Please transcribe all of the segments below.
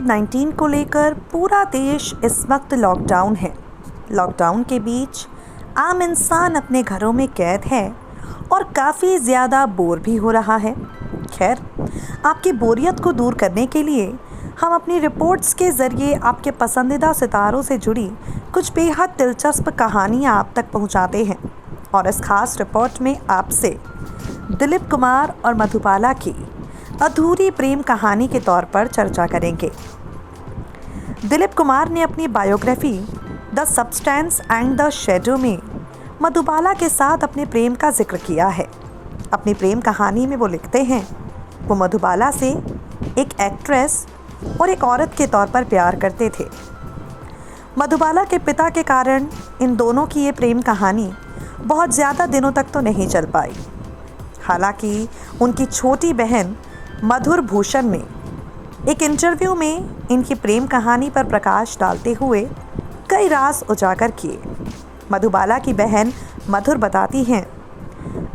कोविड-19 को लेकर पूरा देश इस वक्त लॉकडाउन है। लॉकडाउन के बीच आम इंसान अपने घरों में कैद है और काफ़ी ज़्यादा बोर भी हो रहा है। खैर, आपकी बोरियत को दूर करने के लिए हम अपनी रिपोर्ट्स के ज़रिए आपके पसंदीदा सितारों से जुड़ी कुछ बेहद दिलचस्प कहानियाँ आप तक पहुँचाते हैं। और इस खास रिपोर्ट में आपसे दिलीप कुमार और मधुबाला की अधूरी प्रेम कहानी के तौर पर चर्चा करेंगे। दिलीप कुमार ने अपनी biography the substance and the shadow में मधुबाला के साथ अपने प्रेम का जिक्र किया है। अपनी प्रेम कहानी में वो लिखते हैं, वो मधुबाला से एक एक्ट्रेस और एक औरत के तौर पर प्यार करते थे। मधुबाला के पिता के कारण इन दोनों की ये प्रेम कहानी बहुत ज़्यादा दिनों तक तो नहीं चल पाई। हालांकि उनकी छोटी बहन मधुर भूषण ने एक इंटरव्यू में इनकी प्रेम कहानी पर प्रकाश डालते हुए कई राज उजागर किए। मधुबाला की बहन मधुर बताती हैं,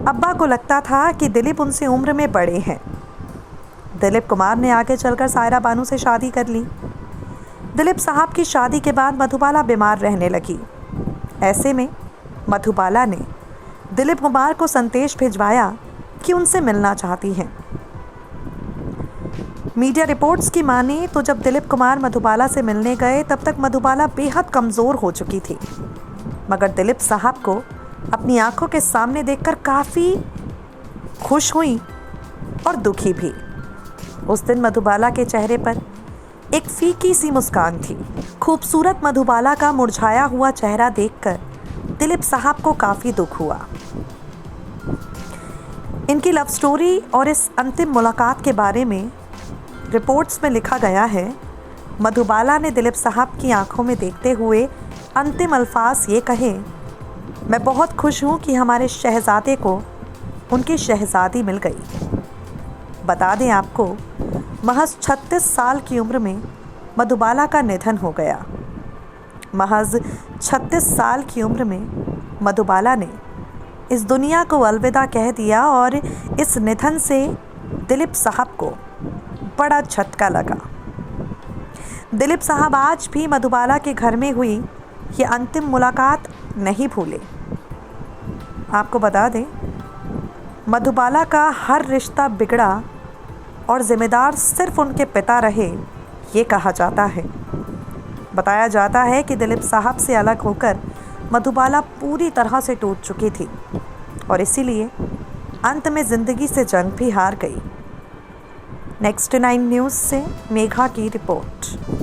अब्बा को लगता था कि दिलीप उनसे उम्र में बड़े हैं। दिलीप कुमार ने आगे चलकर सायरा बानू से शादी कर ली। दिलीप साहब की शादी के बाद मधुबाला बीमार रहने लगी। ऐसे में मधुबाला ने दिलीप कुमार को संदेश भिजवाया कि उनसे मिलना चाहती हैं। मीडिया रिपोर्ट्स की माने तो जब दिलीप कुमार मधुबाला से मिलने गए तब तक मधुबाला बेहद कमज़ोर हो चुकी थी, मगर दिलीप साहब को अपनी आंखों के सामने देखकर काफ़ी खुश हुई और दुखी भी। उस दिन मधुबाला के चेहरे पर एक फीकी सी मुस्कान थी। खूबसूरत मधुबाला का मुरझाया हुआ चेहरा देखकर दिलीप साहब को काफ़ी दुख हुआ। इनकी लव स्टोरी और इस अंतिम मुलाकात के बारे में रिपोर्ट्स में लिखा गया है, मधुबाला ने दिलीप साहब की आंखों में देखते हुए अंतिम अल्फाज ये कहे, मैं बहुत खुश हूँ कि हमारे शहज़ादे को उनकी शहज़ादी मिल गई। बता दें आपको, महज 36 साल की उम्र में मधुबाला का निधन हो गया। महज 36 साल की उम्र में मधुबाला ने इस दुनिया को अलविदा कह दिया और इस निधन से दिलीप साहब को बड़ा झटका लगा। दिलीप साहब आज भी मधुबाला के घर में हुई ये अंतिम मुलाकात नहीं भूले। आपको बता दें, मधुबाला का हर रिश्ता बिगड़ा और जिम्मेदार सिर्फ उनके पिता रहे, ये कहा जाता है। बताया जाता है कि दिलीप साहब से अलग होकर मधुबाला पूरी तरह से टूट चुकी थी और इसीलिए अंत में ज़िंदगी से जंग भी हार गई। नेक्स्ट 9 न्यूज़ से मेघा की रिपोर्ट।